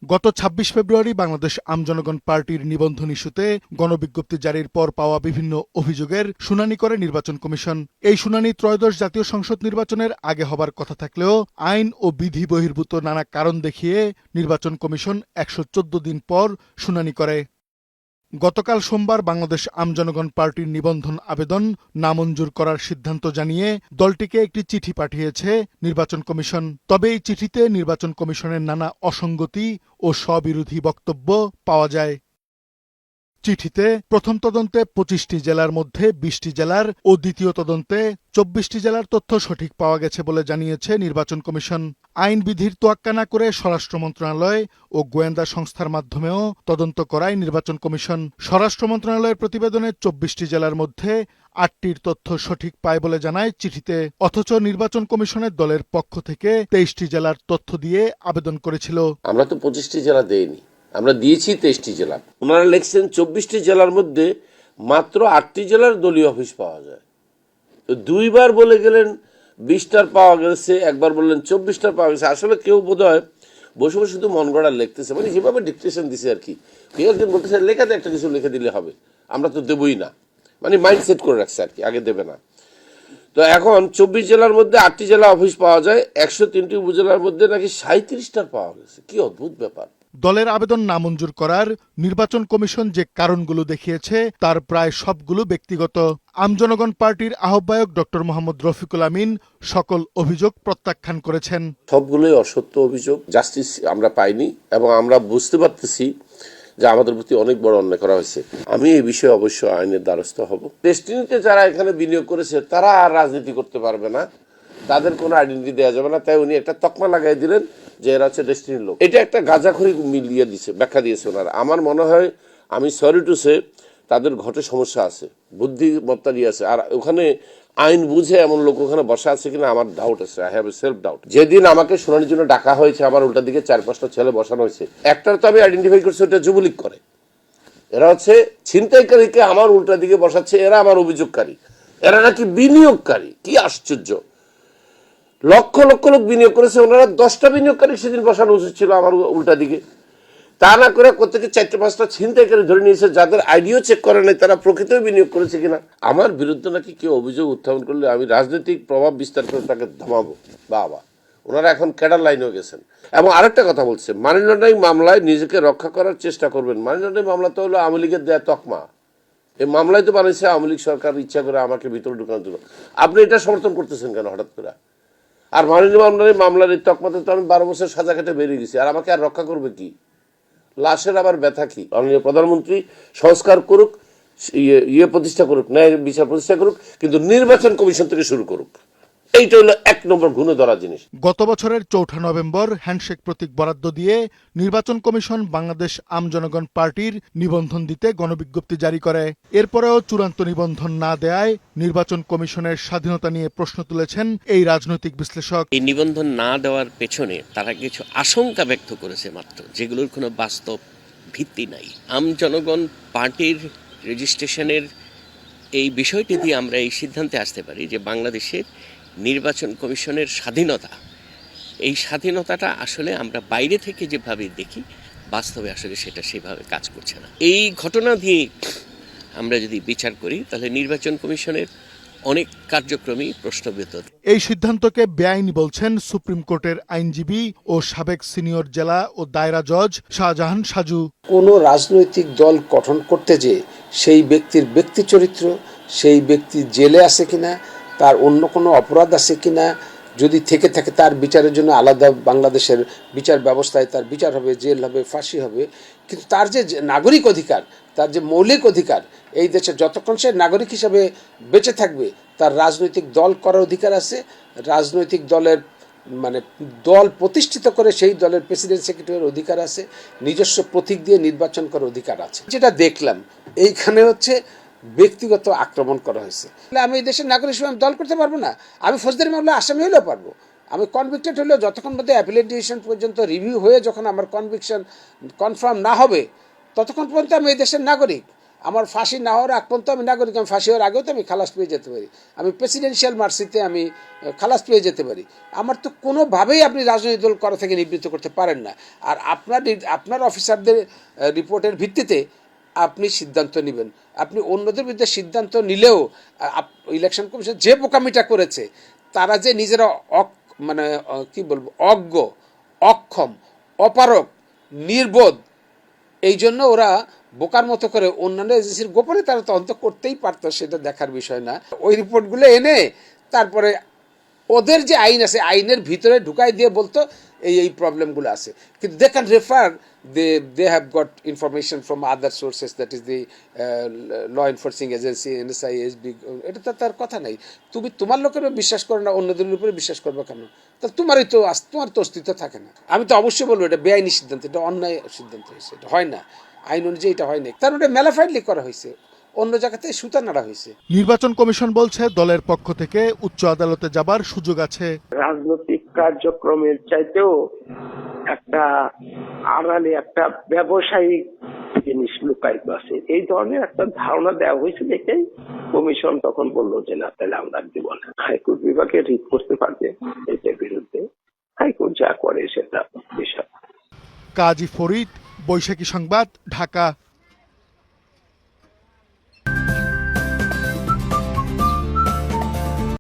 গত ২৬ ফেব্রুয়ারি বাংলাদেশ আমজনগণ পার্টির নিবন্ধন ইস্যুতে গণবিজ্ঞপ্তি জারির পর পাওয়া বিভিন্ন অভিযোগের শুনানি করে নির্বাচন কমিশন। এই শুনানি ত্রয়োদশ জাতীয় সংসদ নির্বাচনের আগে হবার কথা থাকলেও আইন ও বিধি বহির্ভূত নানা কারণ দেখিয়ে নির্বাচন কমিশন ১১৪ দিন পর শুনানি করে। গতকাল সোমবার বাংলাদেশ আমজনগণ পার্টির নিবন্ধন আবেদন নামঞ্জুর করার সিদ্ধান্ত জানিয়ে দলটিকে একটি চিঠি পাঠিয়েছে নির্বাচন কমিশন। তবে এই চিঠিতে নির্বাচন কমিশনের নানা অসঙ্গতি ও স্ববিরোধী বক্তব্য পাওয়া যায়। চিঠিতে প্রথম তদন্তে ২৫টি জেলার মধ্যে ২০টি জেলার ও দ্বিতীয় তদন্তে ২৪টি জেলার তথ্য সঠিক পাওয়া গেছে বলে জানিয়েছে নির্বাচন কমিশন। আইন বিধির তোয়াক্কা না করে স্বরাষ্ট্র মন্ত্রণালয় ও গোয়েন্দা সংস্থার মাধ্যমেও তদন্ত করায় নির্বাচন কমিশন। স্বরাষ্ট্র মন্ত্রণালয়ের প্রতিবেদনে ২৪টি জেলার মধ্যে ৮টির তথ্য সঠিক পায় বলে জানায় চিঠিতে। অথচ নির্বাচন কমিশনের দলের পক্ষ থেকে ২৩টি জেলার তথ্য দিয়ে আবেদন করেছিল। আমরা তো ২৫টি জেলা দেইনি, আমরা দিয়েছি ২৩টি জেলা। ওনারা লিখছেন ২৪টি জেলার মধ্যে মাত্র ৮টি জেলার দলীয় অফিস পাওয়া যায়। তো দুইবার বলে গেলেন ২০টার পাওয়া গেছে, একবার বললেন ২৪টার পাওয়া গেছে। আসলে কেউ বোধহয় বসে বসে শুধু মন গড়া লিখতেছে, মানে যেভাবে ডিকটেশন দিছে আর কি। কেউ একজন বলতেছে লেখাতে একটা কিছু লিখে দিলে হবে, আমরা তো দেবই না, মানে মাইন্ড সেট করে রাখছে আর কি, আগে দেবে না। তো এখন ২৪ জেলার মধ্যে ৮টি জেলা অফিস পাওয়া যায়, ১০৩টি উপজেলার মধ্যে নাকি ৩৭টার পাওয়া গেছে। কি অদ্ভুত ব্যাপার। দলের আবেদন নামঞ্জুর করার নির্বাচন কমিশন যে কারণগুলো দেখিয়েছে তার প্রায় সবগুলো ব্যক্তিগত। আমজনগণ পার্টির আহ্বায়ক ডক্টর মোহাম্মদ রফিকুল আমিন সকল অভিযোগ প্রত্যাখ্যান করেছেন। সবগুলোই অসত্য অভিযোগ, জাস্টিস আমরা পাইনি এবং আমরা বুঝতে পারতেছি যে আমাদের প্রতি অনেক বড় অন্যায় করা হয়েছে। আমি এই বিষয়ে অবশ্যই আইনের দ্বারস্থ হব। ডেস্টিনিতে যারা এখানে বিনিয়োগ করেছে তারা আর রাজনীতি করতে পারবে না, তাদের কোনো আইডেন্টিটি দেওয়া যাবে না। তাই উনি একটা তকমা লাগাই দিলেন যে এরা হচ্ছে ডেস্টিনির লোক। এটা একটা গাঁজাখড়ি মিলিয়ে দিছে, ব্যাখ্যা দিয়েছে ওনারা। আমার মনে হয়, আমি সরি টু সে, তাদের ঘটে সমস্যা আছে, বুদ্ধিমত্তা দিয়ে আছে। আর ওখানে আইন বুঝে এমন লোক ওখানে বসা আছে কিনা আমার ডাউট আছে। I have a self doubt. যেদিন আমাকে শোনার জন্য ডাকা হয়েছে, আমার উল্টা দিকে ৪-৫টা ছেলে বসানো হয়েছে। একটার তো আমি আইডেন্টিফাই করছি, ওটা যুবলীগ করে। এরা হচ্ছে ছিনতাইকারীকে আমার উল্টা দিকে বসাচ্ছে, এরা আমার অভিযোগকারী, এরা নাকি বিনিয়োগকারী। কি আশ্চর্য! লক্ষ লক্ষ লোক বিনিয়োগ করেছে, ওনারা 10টা বিনিয়োগকারী সেদিন বসানো উচিত ছিল আমার উল্টা দিকে। তা না করে কোথেকে ৪-৫টা ছিনতাইকারী ধরে নিয়েছে, যাদের আইডিও চেক করে নাই তারা প্রকৃত বিনিয়োগ করেছে কিনা। আমার বিরুদ্ধে নাকি কেউ অভিযোগ উত্থাপন করলে আমি রাজনৈতিক প্রভাব বিস্তার করে তাকে থামাবো। বাবা, ওনারা এখন ক্যাডার লাইনেও গেছেন। এবং আরেকটা কথা বলছে, মানি লন্ডারিং মামলায় নিজেকে রক্ষা করার চেষ্টা করবেন। মানি লন্ডারিং মামলা তো হলো আওয়ামী লীগের দেয়া তকমা। এই মামলায় তো বানিয়েছে আওয়ামী লীগ সরকার ইচ্ছা করে আমাকে ভিতরে ঢুকানোর জন্য। আপনি এটা সমর্থন করতেছেন কেন হঠাৎ করে? আর মানি লন্ডারিং মামলার এই তকমাতে তো আমি 12 বছর সাজা কেটে বেরিয়ে গেছি, আর আমাকে আর রক্ষা করবে কি? লাশের আবার ব্যথা কি? মাননীয় প্রধানমন্ত্রী সংস্কার করুক, ইয়ে প্রতিষ্ঠা করুক, ন্যায় বিচার প্রতিষ্ঠা করুক, কিন্তু নির্বাচন কমিশন থেকে শুরু করুক। এইটা হলো ১ নম্বর ঘুণে ধরা জিনিস। গত বছরের ৪ঠা নভেম্বর হ্যান্ডশেক প্রতীক বরাদ্দ দিয়ে নির্বাচন কমিশন বাংলাদেশ আমজনগণ পার্টির নিবন্ধন দিতে গণবিজ্ঞপ্তি জারি করে। এরপরেও চূড়ান্ত নিবন্ধন না দেয়ায় নির্বাচন কমিশনের স্বাধীনতা নিয়ে প্রশ্ন তুলেছেন এই রাজনৈতিক বিশ্লেষক। এই নিবন্ধন না দেওয়ার পেছনে তারা কিছু আশঙ্কা ব্যক্ত করেছে মাত্র, যেগুলোর কোনো বাস্তব ভিত্তি নাই। আমজনগণ পার্টির রেজিস্ট্রেশনের এই বিষয়টি দিয়ে আমরা এই সিদ্ধান্তে আসতে পারি যে বাংলাদেশের নির্বাচন কমিশনের স্বাধীনতা, এই স্বাধীনতাটা আসলে আমরা বাইরে থেকে যেভাবে দেখি, বাস্তবে আসলে সেটা সেভাবে কাজ করছে না। এই ঘটনা দিয়ে আমরা যদি বিচার করি তাহলে নির্বাচন কমিশনের অনেক কার্যক্রমই প্রশ্নবিদ্ধ। এই সিদ্ধান্তকে বেআইনি বলছেন সুপ্রিম কোর্টের আইনজীবী ও সাবেক সিনিয়র জেলা ও দায়রা জজ শাহজাহান সাজু। কোনো রাজনৈতিক দল গঠন করতে যে সেই ব্যক্তির ব্যক্তি চরিত্র, সেই ব্যক্তি জেলে আছে কিনা, তার অন্য কোনো অপরাধ আছে কিনা, যদি থেকে থাকে তার বিচারের জন্য আলাদা বাংলাদেশের বিচার ব্যবস্থায় তার বিচার হবে, জেল হবে, ফাঁসি হবে। কিন্তু তার যে নাগরিক অধিকার, তার যে মৌলিক অধিকার, এই দেশে যতক্ষণ সে নাগরিক হিসাবে বেঁচে থাকবে তার রাজনৈতিক দল করার অধিকার আছে। রাজনৈতিক দলের মানে দল প্রতিষ্ঠিত করে সেই দলের প্রেসিডেন্ট সেক্রেটারির অধিকার আছে। নিজস্ব প্রতীক দিয়ে নির্বাচন করার অধিকার আছে। যেটা দেখলাম এইখানে হচ্ছে ব্যক্তিগত আক্রমণ করা হয়েছে। আমি এই দেশের নাগরিক হিসেবে দল করতে পারবো না। আমি ফৌজদারি মামলা আসামি হলেও পারবো। আমি কনভিক্টেড হলেও যতক্ষণ মধ্যে অ্যাপিলেট ডিসিশন পর্যন্ত রিভিউ হয়ে যখন আমার কনভিকশন কনফার্ম না হবে ততক্ষণ পর্যন্ত আমি এই দেশের নাগরিক। আমার ফাঁসি না হওয়ার আগ পর্যন্ত আমি নাগরিক, আমি ফাঁসি হওয়ার আগেও তো আমি খালাস পেয়ে যেতে পারি, আমি প্রেসিডেন্সিয়াল মার্সিতে আমি খালাস পেয়ে যেতে পারি। আমার তো কোনোভাবেই আপনি রাজনৈতিক দল করা থেকে নিবৃত্ত করতে পারেন না। আর আপনার অফিসারদের রিপোর্টের ভিত্তিতে আপনি সিদ্ধান্ত নেবেন। আপনি অন্যদের বিরুদ্ধে সিদ্ধান্ত নিলেও ইলেকশন কমিশন যে বোকামিটা করেছে, তারা যে নিজেরা কি বলবো, অজ্ঞ, অক্ষম, অপারক, নির্বোধ, এই জন্য ওরা বোকার মতো করে অন্যান্য এজেন্সির গোপনে তারা তদন্ত করতেই পারতো, সেটা দেখার বিষয় না। ওই রিপোর্টগুলো এনে তারপরে ওদের যে আইন আছে আইনের ভিতরে ঢুকাই দিয়ে বলতো এই প্রবলেমগুলো আছে, কিন্তু they can refer, they have got information from other sources, that is the law enforcing agency, NSI, SB। এটা তো তার কথা নাই। তুমি তোমার লোকের বিশ্বাস করো না, অন্যদের উপরে বিশ্বাস করবে কেন? তাহলে তোমার তো অস্তিত্ব থাকে না। আমি তো অবশ্যই বলবো এটা বেআইনি সিদ্ধান্ত, এটা অন্যায় সিদ্ধান্ত হয়েছে, এটা হয় না, আইন অনুযায়ী এটা হয় না, কারণ এটা ম্যালাফাইডলি করা হয়েছে, অন্য জায়গাতে সুতা নাড়া হয়েছে। নির্বাচন কমিশন বলছে দলের পক্ষ থেকে উচ্চ আদালতে যাবার সুযোগ আছে। রাজনৈতিক কার্যক্রমের চাইতেও একটা আড়ালে একটা ব্যবসায়িক জিনিস লুকায়িত আছে, এই ধরনের একটা ধারণা দেওয়া হয়েছে দেখেই কমিশন তখন বললো যে না, তাহলে আমরা দিব না। হাইকোর্ট বিভাগে রিট করতে পারবে এটার বিরুদ্ধে, হাইকোর্ট যা করে সেটা বিষয়। কাজী ফরিদ, বৈশাখী সংবাদ, ঢাকা।